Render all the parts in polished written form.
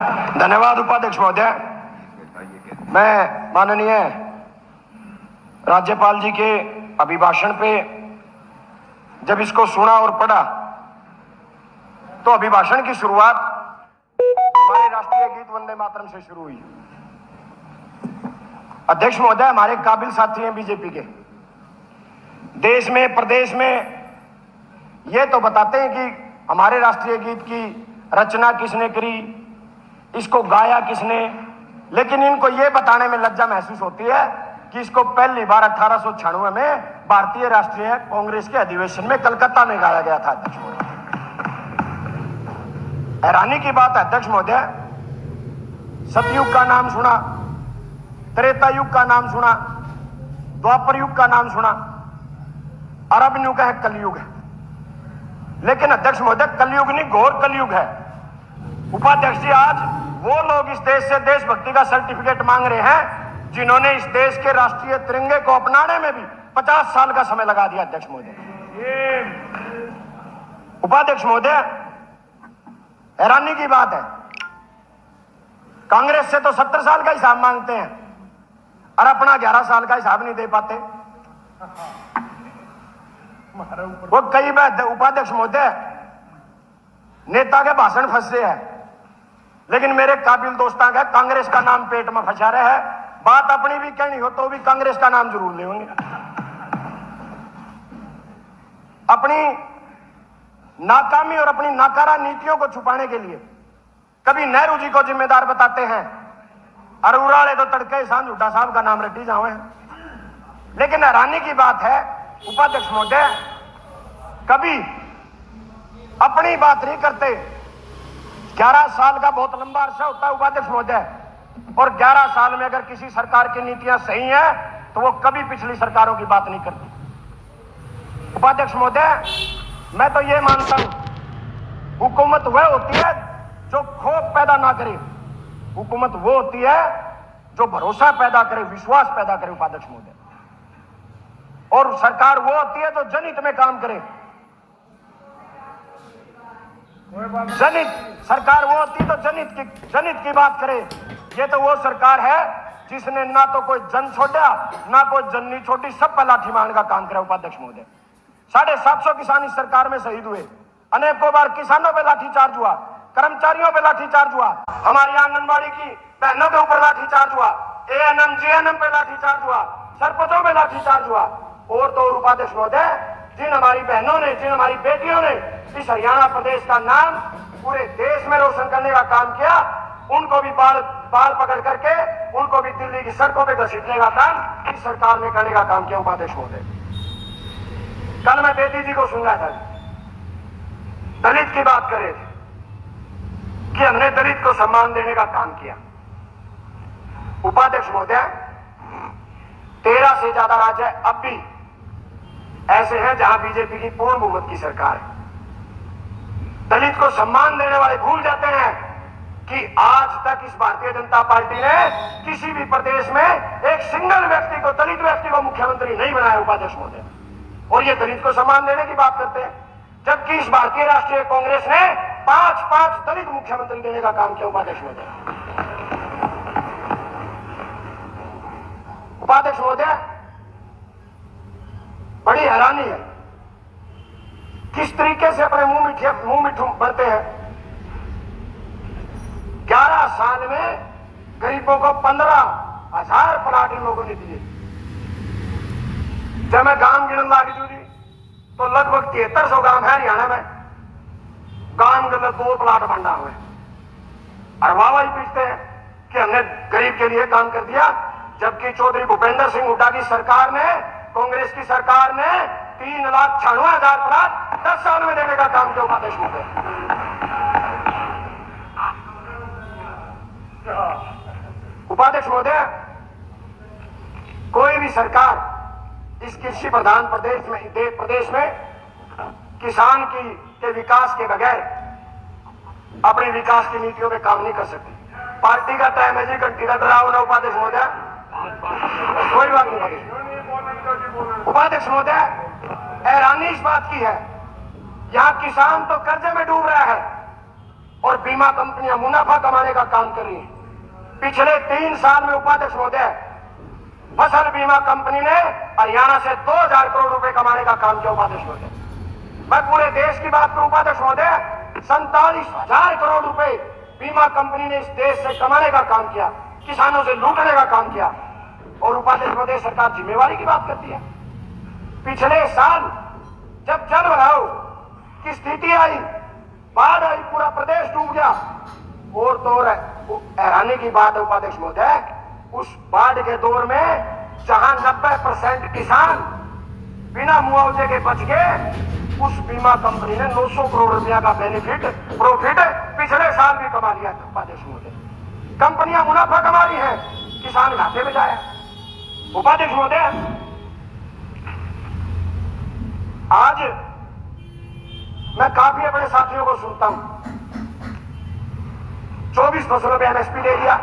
धन्यवाद उपाध्यक्ष महोदय। मैं माननीय राज्यपाल जी के अभिभाषण पे जब इसको सुना और पढ़ा तो अभिभाषण की शुरुआत हमारे राष्ट्रीय गीत वंदे मातरम से शुरू हुई। अध्यक्ष महोदय हमारे काबिल साथी हैं बीजेपी के, देश में प्रदेश में ये तो बताते हैं कि हमारे राष्ट्रीय गीत की रचना किसने करी, इसको गाया किसने, लेकिन इनको ये बताने में लज्जा महसूस होती है कि इसको पहली बार 1896 में भारतीय राष्ट्रीय कांग्रेस के अधिवेशन में कलकत्ता में गाया गया था। अध्यक्ष महोदय, हैरानी की बात है अध्यक्ष महोदय, सतयुग का नाम सुना, त्रेता युग का नाम सुना, द्वापर युग का नाम सुना, अरब युग है, कलयुग है, लेकिन अध्यक्ष महोदय कलयुग नहीं घोर कलयुग है। उपाध्यक्ष जी, आज वो लोग इस देश से देशभक्ति का सर्टिफिकेट मांग रहे हैं जिन्होंने इस देश के राष्ट्रीय तिरंगे को अपनाने में भी 50 साल का समय लगा दिया। अध्यक्ष महोदय, उपाध्यक्ष महोदय हैरानी की बात है, कांग्रेस से तो 70 साल का हिसाब मांगते हैं और अपना 11 साल का हिसाब नहीं दे पाते। वो कई बार उपाध्यक्ष महोदय नेता के भाषण फंसते हैं, लेकिन मेरे काबिल दोस्तां का कांग्रेस का नाम पेट में फंसा रहे है, बात अपनी भी कहनी हो तो भी कांग्रेस का नाम जरूर ले होंगे। अपनी नाकामी और अपनी नाकारा नीतियों को छुपाने के लिए कभी नेहरू जी को जिम्मेदार बताते हैं और उड़ाले तो तड़के सांझ हुड्डा साहब का नाम रटी जावे। लेकिन हैरानी की बात है उपाध्यक्ष महोदय, कभी अपनी बात नहीं करते। 11 साल का बहुत लंबा अरसा होता है उपाध्यक्ष महोदय, और 11 साल में अगर किसी सरकार की नीतियां सही हैं तो वो कभी पिछली सरकारों की बात नहीं करती। उपाध्यक्ष महोदय, मैं तो ये मानता हूं हुकूमत वह होती है जो खौफ पैदा ना करे, हुकूमत वो होती है जो भरोसा पैदा करे, विश्वास पैदा करे। उपाध्यक्ष महोदय, और सरकार वो होती है जो जनहित में काम करे। जनहित सरकार वो होती तो जनहित की बात करे। ये तो वो सरकार है जिसने ना तो कोई जन छोड़ा ना कोई जन नहीं छोड़ी, सब पर लाठी मारने का काम करा। उपाध्यक्ष महोदय, 750 किसान इस सरकार में शहीद हुए, अनेकों बार किसानों पे लाठीचार्ज हुआ, कर्मचारियों पे लाठीचार्ज हुआ, हमारी आंगनबाड़ी की बहनों के ऊपर लाठीचार्ज हुआ, एएनएम जीएनएम पे लाठीचार्ज हुआ, सरपंचों पे लाठीचार्ज हुआ। और तो उपाध्यक्ष महोदय, जिन हमारी बहनों ने, जिन हमारी बेटियों ने इस हरियाणा प्रदेश का नाम पूरे देश में रोशन करने का काम किया, उनको भी बाल पकड़ करके उनको भी दिल्ली की सड़कों पे घसीटने का काम इस सरकार ने करने का काम किया। उपाध्यक्ष महोदय, कल मैं बेटी जी को सुन रहा था, दलित की बात कर रहे थे कि हमने दलित को सम्मान देने का काम किया। उपाध्यक्ष महोदय, 13 से ज्यादा राज्य अब भी ऐसे हैं जहां बीजेपी की पूर्ण बहुमत की सरकार है। दलित को सम्मान देने वाले भूल जाते हैं कि आज तक इस भारतीय जनता पार्टी ने किसी भी प्रदेश में एक सिंगल व्यक्ति को, दलित व्यक्ति को मुख्यमंत्री नहीं बनाया। उपाध्यक्ष महोदय, और ये दलित को सम्मान देने की बात करते हैं, जबकि इस भारतीय राष्ट्रीय कांग्रेस ने 5 दलित मुख्यमंत्री देने का काम किया। उपाध्यक्ष महोदय, उपाध्यक्ष महोदय बड़ी हैरानी है किस तरीके से अपने मुंह मिठू बनते हैं। 11 साल में गरीबों को 15,000 प्लाट इन लोगों ने दिए। जब मैं गांव गिनन लागी जी तो लगभग 7300 गांव है हरियाणा में, गांव के अंदर 2 प्लाट बंटा हुए और वाह पूछते हैं कि हमने गरीब के लिए काम कर दिया। जबकि चौधरी भूपेंद्र सिंह हुड्डा की सरकार ने, कांग्रेस की सरकार ने 3,96,000 प्लाट 10 साल में देने का काम किया। उपाध्यक्ष महोदय, उपाध्यक्ष महोदय, कोई भी सरकार इस कृषि प्रधान प्रदेश में किसान के विकास के बगैर अपने विकास की नीतियों पे काम नहीं कर सकती। पार्टी का टाइम है जी, घंटी का डराव ना। उपाध्यक्ष महोदय, कोई बात नहीं। उपाध्यक्ष महोदय, हैरानी इस बात की है, यहां किसान तो कर्जे में डूब रहा है और बीमा कंपनियां मुनाफा कमाने का काम कर रही हैं। पिछले 3 साल में उपाध्यक्ष महोदय फसल बीमा कंपनी ने हरियाणा से 2000 करोड़ रुपए कमाने का काम किया। उपाध्यक्ष महोदय, मैं पूरे देश की बात करूं उपाध्यक्ष महोदय, 47,000 करोड़ रुपए बीमा कंपनी ने इस देश से कमाने का काम किया, किसानों से लूटने का काम किया। और उपाध्यक्ष महोदय, सरकार जिम्मेवारी की बात करती है। पिछले साल जब जल भराव की स्थिति आई, बाढ़ आई, पूरा प्रदेश डूब गया। और तो हैरानी की बात है उपाध्यक्ष महोदय, उस बाढ़ के दौर में जहां 90% किसान बिना मुआवजे के बच गए, उस बीमा कंपनी ने 900 करोड़ रुपया का प्रॉफिट पिछले साल भी कमा लिया। उपाध्यक्ष महोदय, कंपनियां मुनाफा कमा रही हैं, किसान घाटे में जाए। उपाध्यक्ष महोदय, आज मैं काफी अपने साथियों को सुनता हूं, 24 फसलों पे एमएसपी ले लिया।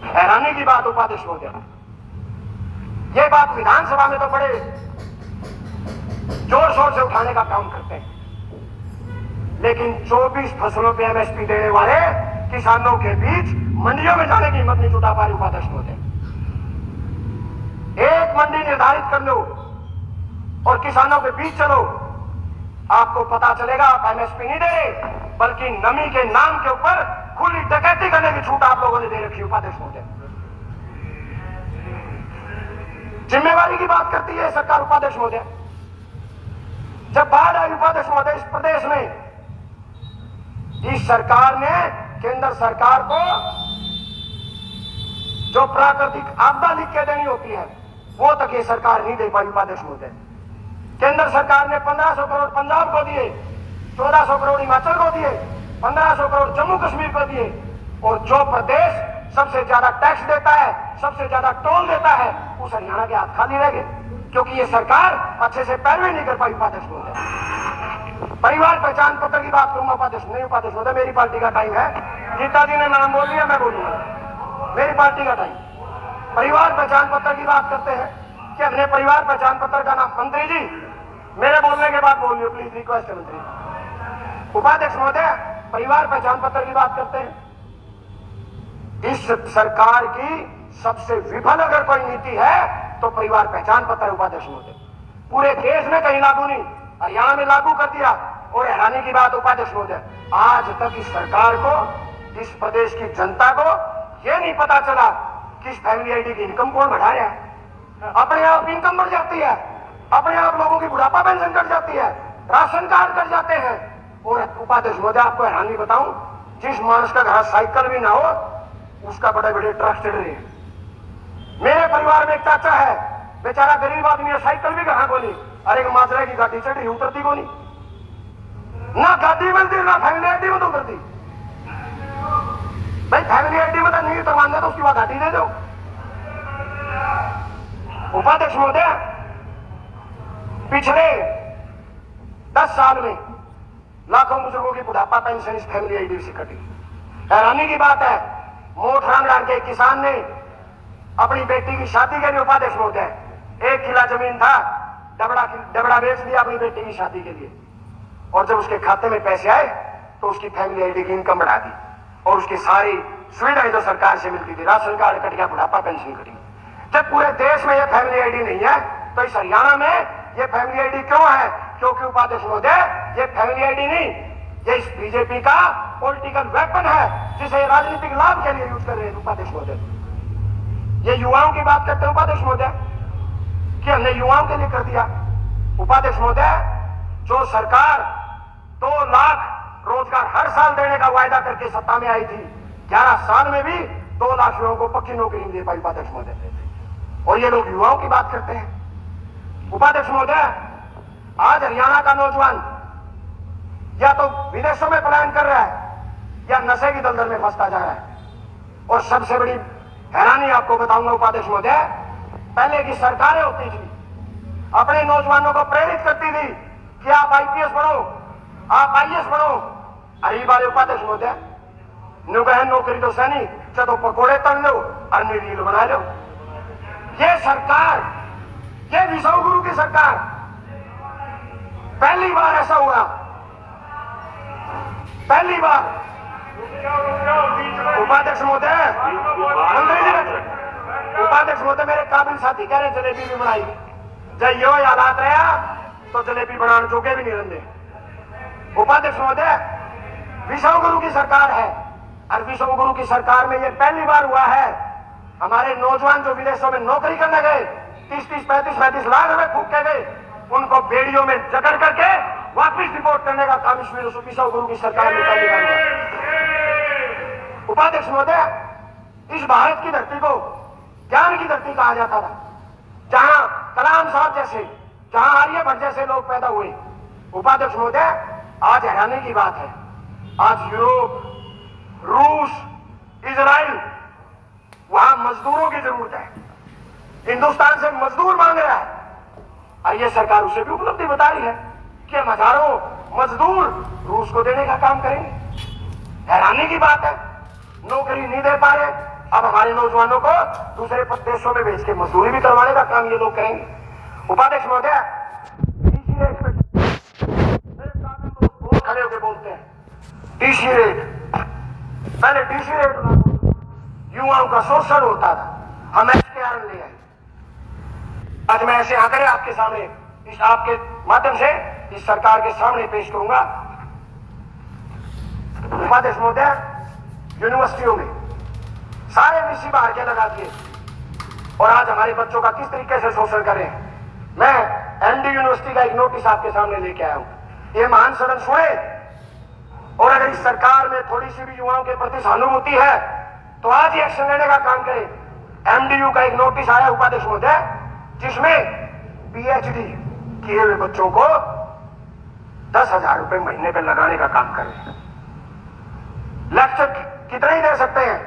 हैरानी की बात उपाध्यक्ष महोदय, ये बात विधानसभा में तो बड़े जोर शोर से उठाने का काम करते हैं, लेकिन 24 फसलों पे एमएसपी देने वाले किसानों के बीच मंडियों में जाने की हिम्मत नहीं जुटा पा रही। उपाध्यक्ष महोदय, एक मंडी निर्धारित कर लो और किसानों के बीच चलो, आपको पता चलेगा आप एमएसपी नहीं दे रहे, बल्कि नमी के नाम के ऊपर खुली डकैती करने की छूट आप लोगों ने दे रखी। उपाध्यक्ष महोदय, जिम्मेवारी की बात करती है सरकार। उपाध्यक्ष महोदय, जब बाढ़ आई उपाध्यक्ष महोदय इस प्रदेश में, इस सरकार ने केंद्र सरकार को जो प्राकृतिक आपदा लिख के देनी होती है, वो तक ये सरकार नहीं दे पाई। उपाध्यक्ष महोदय, केंद्र सरकार ने 1500 करोड़ पंजाब को दिए, 1400 करोड़ हिमाचल को दिए, 1500 करोड़ जम्मू कश्मीर को दिए, और जो प्रदेश सबसे ज्यादा टैक्स देता है, सबसे ज्यादा टोल देता है, उस हरियाणा के हाथ खाली रह गए, क्योंकि ये सरकार अच्छे से पैरवी नहीं कर पाई। उपाध्यक्ष महोदय, परिवार पहचान पत्र की बात करूंगा उपाध्यक्ष नहीं। उपाध्यक्ष महोदय, मेरी पार्टी का टाइम है, गीता जी ने नाम बोल लिया, मैं बोलूंगा, मेरी पार्टी का टाइम। परिवार पहचान पत्र की बात करते हैं कि हमने परिवार पहचान पत्र का नाम, मंत्री जी मेरे बोलने के बाद बोलिए प्लीज, रिक्वेस्ट है मंत्री जी। उपाध्यक्ष महोदय, परिवार पहचान पत्र की बात करते हैं, इस सरकार की सबसे विफल अगर कोई नीति है तो परिवार पहचान पत्र। उपाध्यक्ष महोदय, पूरे देश में कहीं लागू नहीं, हरियाणा में लागू कर दिया। और हैरानी की बात उपाध्यक्ष महोदय, आज तक इस सरकार को, इस प्रदेश की जनता को यह नहीं पता चला कि इस फैमिली आईडी की इनकम कौन बढ़ा रहा है। अपने आप इनकम बढ़ जाती है, अपने आप लोगों की बुढ़ापा पेंशन कट जाती है, राशन कार्ड कट जाते हैं। और उपाध्यक्ष महोदय, आपको हैरानी बताऊं, जिस मानस का घर साइकिल भी ना हो, उसका बड़े बड़े ट्रक चढ़ रहे हैं। मेरे परिवार में एक चाचा है, बेचारा गरीब आदमी है, साइकिल भी कहां को नहीं, अरे एक माजरा की गाड़ी चढ़ रही, उतरती को नहीं, ना गाड़ी मिलती ना फैमिली आईडी में तो उतरती। भाई फैमिली आईडी में तो नहीं उतरवाना तो उसकी बात गाड़ी दे दो। उपाध्यक्ष महोदय, पिछले 10 साल में लाखों बुजुर्गों की बुढ़ापा पेंशन इस फैमिली आईडी से कटी। हैरानी की बात है, मोटरांगड़ के किसान ने अपनी बेटी की शादी के लिए, उपाध्यक्ष महोदय, 1 किला जमीन था, डबड़ा बेच दिया अपनी बेटी की शादी के लिए, और जब उसके खाते में पैसे आए तो उसकी फैमिली आईडी की इनकम बढ़ा दी, और उसकी सारी सुविधाएं जो सरकार से मिलती थी, राशन कार्ड कट गया, बुढ़ापा पेंशन कटी। जब पूरे देश में यह फैमिली आईडी नहीं है, तो इस हरियाणा में यह फैमिली आईडी क्यों है? क्योंकि उपाध्यक्ष महोदय, ये फैमिली आईडी नहीं, ये इस बीजेपी का पॉलिटिकल वेपन है, जिसे राजनीतिक लाभ के लिए यूज कर रहे हैं। उपाध्यक्ष महोदय, ये युवाओं की बात करते हैं उपाध्यक्ष महोदय, कि हमने युवाओं के लिए कर दिया। उपाध्यक्ष महोदय, जो सरकार 2 लाख रोजगार हर साल देने का वायदा करके सत्ता में आई थी, 11 साल में भी 2 लाख युवाओं को पक्की नौकरी नहीं दे पाई। उपाध्यक्ष महोदय, और ये लोग युवाओं की बात करते हैं। उपाध्यक्ष महोदय, आज हरियाणा का नौजवान या तो विदेशों में पलायन कर रहा है या नशे की दलदल में फंसता जा रहा है। और सबसे बड़ी हैरानी आपको बताऊंगा उपाध्यक्ष महोदय, पहले की सरकारें होती थी, अपने नौजवानों को प्रेरित करती थी कि आप आईपीएस बनो, आप आईएएस बनो। अरे वाले उपाध्यक्ष महोदय, बहन नौकरी तो सैनी, चलो पकौड़े तल लो, अर्मी रील बना लो। ये सरकार, ये विश्व गुरु की सरकार, पहली बार ऐसा हुआ पहली बार उपाध्यक्ष महोदय, मंत्री जी, उपाध्यक्ष महोदय मेरे काबिल साथी कह रहे जलेबी भी बनाई, जब यो हालात रहा तो जलेबी बनाने जोगे भी नहीं रहते। उपाध्यक्ष महोदय, विश्व गुरु की सरकार है और विश्व गुरु की सरकार में ये पहली बार हुआ है हमारे नौजवान जो विदेशों में नौकरी करने गए 30-35 लाख रुपए फूक के गए, उनको बेड़ियों में जकड़ करके वापिस रिपोर्ट करने का काम विश्व गुरु की सरकार ने पहली बार किया। उपाध्यक्ष महोदय, इस भारत की धरती को ज्ञान की धरती कहा जाता था, जहां कलाम साहब जैसे, जहां आर्यभट्ट जैसे लोग पैदा हुए। उपाध्यक्ष महोदय, आज हैरानी की बात है, आज यूरोप, रूस, इजराइल, वहां मजदूरों की जरूरत है, हिंदुस्तान से मजदूर मांग रहा है और ये सरकार उसे भी उपलब्धि बता रही है कि हम हजारों मजदूर रूस को देने का काम करेंगे। हैरानी की बात है, नौकरी नहीं दे पा रहे, अब हमारे नौजवानों को दूसरे देशों में भेज के मजदूरी भी करवाने का काम ये लोग करेंगे। उपाध्यक्ष महोदय, खड़े होकर बोलते हैं डीसी रेट, पहले डीसी रेट युवाओं का शोषण होता था, हम ऐसे कारण ले आए। आज मैं ऐसे आंकड़े आपके सामने, इस आपके माध्यम से इस सरकार के सामने पेश करूंगा। उपाध्यक्ष महोदय, यूनिवर्सिटियों में सारे विषय बाहर के लगा दिए और आज हमारे बच्चों का किस तरीके से शोषण कर रहे हैं। मैं एमडी यूनिवर्सिटी का एक नोटिस आपके सामने लेके आया हूं, ये महान सदन सुने और अगर इस सरकार में थोड़ी सी भी युवाओं के प्रति सहानुभूति है तो आज ही एक्शन लेने का काम करें। एमडीयू का एक नोटिस आया उपाध्यक्ष महोदय, जिसमें पीएचडी किए हुए बच्चों को 10,000 रुपए महीने पे लगाने का काम करें। लेक्चर कितना ही दे सकते हैं,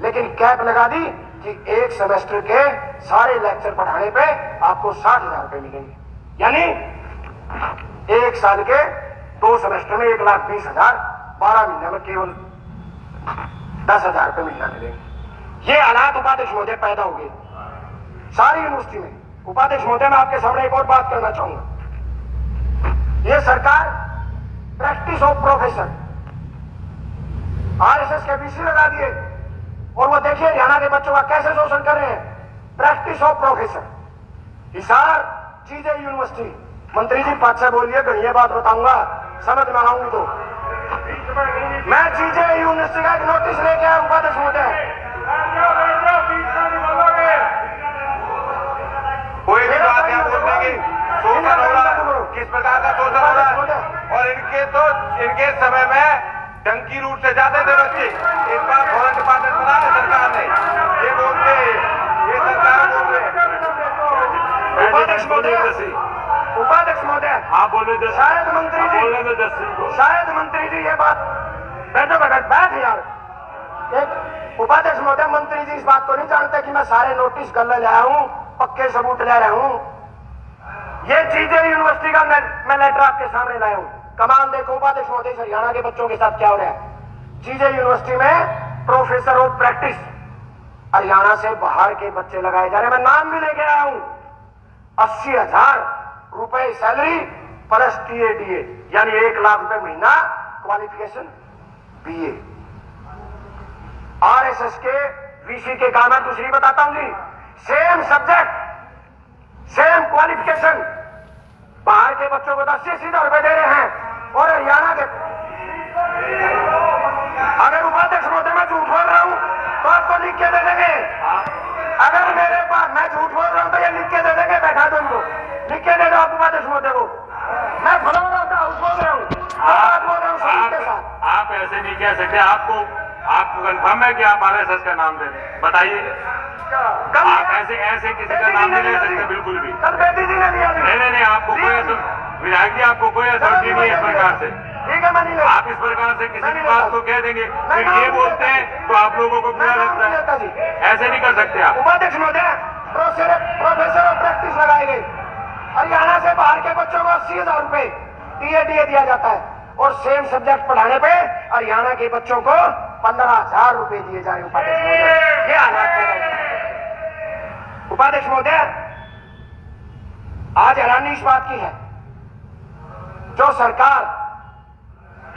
लेकिन कैप लगा दी कि एक सेमेस्टर के सारे लेक्चर पढ़ाने पे आपको 60,000 रुपए मिलेंगे, यानी एक साल के 2 सेमेस्टर में 1,20,000, 12 महीने में केवल 10,000 रुपए महीना मिलेंगे। ये हालात उपाध्यक्ष महोदय पैदा हो गए सारी यूनिवर्सिटी में। उपाध्यक्ष महोदय, मैं आपके सामने एक और बात करना चाहूंगा, ये सरकार प्रैक्टिस ऑफ प्रोफेसर आरएसएस के बीसी लगा दिए और वो देखिए हरियाणा के बच्चों का कैसे शोषण कर रहे हैं। प्रैक्टिस ऑफ प्रोफेसर हिसार चीजें यूनिवर्सिटी, मंत्री जी पाँच से बोलिए, ये बात बताऊंगा, समझ में आऊंगी तो मैं चीजें यूनिवर्सिटी का एक नोटिस लेके आया उपाध्यक्ष महोदय। कोई भी बात यहाँ बोल देंगे, शोषण हो रहा, किस प्रकार का शोषण हो रहा है, और इनके समय में डंकी रूट से जाते थे बच्चे, इस बार फॉरेन डिपार्टमेंट बना है सरकार ने, ये बोलते, ये सरकार बोल रहे। उपाध्यक्ष महोदय, आप बोले शायद मंत्री जी ये बात बैठो बैठ यार। एक उपाध्यक्ष महोदय, मंत्री जी इस बात को नहीं जानते कि मैं सारे नोटिस कर ले आया हूं, पक्के सबूत ले रहा हूं। ये चीजें यूनिवर्सिटी का मैं लेटर आपके सामने लाया हूं। कमाल देखो उपाध्यक्ष महोदय, हरियाणा के बच्चों के साथ क्या हो रहा है। चीजें यूनिवर्सिटी में प्रोफेसर ऑफ प्रैक्टिस हरियाणा से बाहर के बच्चे लगाए जा रहे हैं, मैं नाम भी लेके आया हूं। 80,000 रुपए सैलरी प्लस टीएडीए, यानी 1 लाख रुपए महीना, क्वालिफिकेशन बीए। आरएसएस के वीसी के काम है। दूसरी बताता हूं जी, सेम सब्जेक्ट सेम क्वालिफिकेशन, बाहर के बच्चों को 80,000 रुपए दे रहे हैं और हरियाणा के। अगर उपाध्यक्ष महोदय मैं झूठ बोल रहा हूं तो आपको लिख के दे देंगे। अगर मेरे पास मैं झूठ बोल रहा हूं तो ये लिख के दे देंगे, बैठा दो इनको, लिख के दे दो आप उपाध्यक्ष महोदय को। मैं बोल रहा हूं सबूत के साथ। आप ऐसे नहीं कह सकते, आपको कंफर्म है कि आप आरएसएस का नाम दे, बताइए। आप ऐसे किसी का नाम नहीं ले सकते, बिल्कुल भी। कल बेटी जी ने लिया। नहीं, आपको कोई विधायक जी, आपको कोई अथॉरिटी नहीं है इस प्रकार से। ठीक है, मैं नहीं लेता। आप इस प्रकार से किसी भी बात को कह देंगे, फिर ये बोलते हैं तो आप लोगों को बुरा लगता है, ऐसे नहीं कर सकते आप। उपाध्यक्ष महोदय, प्रोफेसर ऑफ प्रैक्टिस लगाए गए, हरियाणा से बाहर के बच्चों को 80,000 रुपए टीएडीए दिया जाता है और सेम सब्जेक्ट पढ़ाने पे हरियाणा के बच्चों को 15,000 रुपए दिए जा रहे हैं। उपाध्यक्ष महोदय, ये हालात है। उपाध्यक्ष महोदय, आज हैरानी इस बात की है, जो सरकार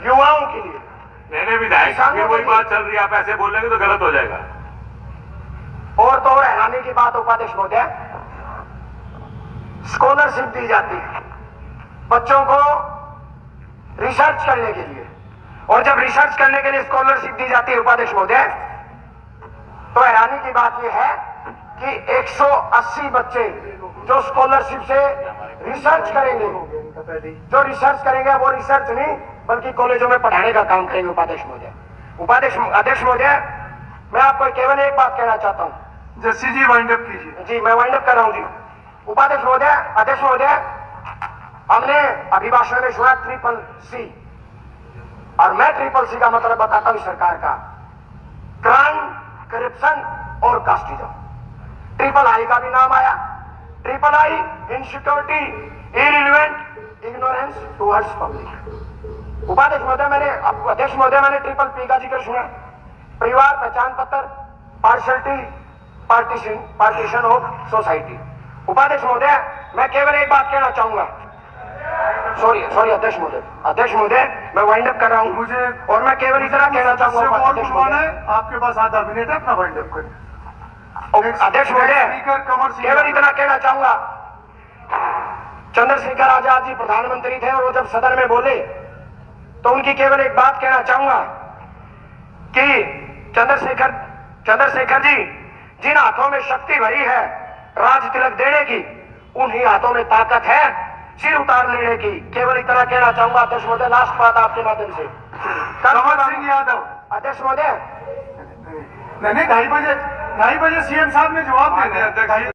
युवाओं के लिए मैंने विधायक फिर वही बात चल रही है, आप ऐसे बोलेंगे तो गलत हो जाएगा। और तो और हैरानी की बात उपाध्यक्ष महोदय, स्कॉलरशिप दी जाती है बच्चों को रिसर्च करने के लिए, और जब रिसर्च करने के लिए स्कॉलरशिप दी जाती है उपाध्यक्ष महोदय, तो हैरानी की बात यह है कि 180 बच्चे जो स्कॉलरशिप से रिसर्च करेंगे, वो रिसर्च नहीं बल्कि कॉलेजों में पढ़ाने का काम करेंगे। उपाध्यक्ष अध्यक्ष महोदय, मैं आपको केवल एक बात कहना चाहता हूं। जस्सी जी वाइंड अप कीजिए। जी मैं वाइंड अप कर रहा हूं जी। उपाध्यक्ष महोदय, अध्यक्ष महोदय, हमने अभिभाषण में सुना CCC, और मैं CCC का मतलब बताता हूं सरकार का, क्राइम, करप्शन और कास्टिज्म। III का भी नाम आया। III insecurity, irrelevant, ignorance towards public. उपाध्यक्ष महोदय, अध्यक्ष महोदय, मैंने PP का जिक्र सुना, परिवार पहचान पत्र, पार्टीशन ऑफ सोसाइटी। उपाध्यक्ष महोदय, मैं केवल एक बात कहना चाहूंगा। सॉरी अध्यक्ष महोदय, मैं वाइंड अप कर रहा हूं मुझे, और मैं केवल इतना कहना चाहूंगा अध्यक्ष महोदय, आपके पास आधा मिनट है, अपना वाइंड अप करें। अध्यक्ष महोदय, केवल इतना कहना चाहूंगा, चंद्रशेखर आजाद जी प्रधानमंत्री थे और वो जब सदन में बोले तो उनकी केवल एक बात कहना चाहूंगा कि चंद्रशेखर जी, जिन हाथों में शक्ति भरी है राज तिलक देने की, उन्हीं हाथों में ताकत है सिर उतार लेने की। केवल इतना कहना चाहूंगा अध्यक्ष महोदय, लास्ट बात आपके माध्यम से। कमर सिंह यादव। अध्यक्ष महोदय, नहीं, 2:30 बजे CM साहब ने जवाब दे दिया।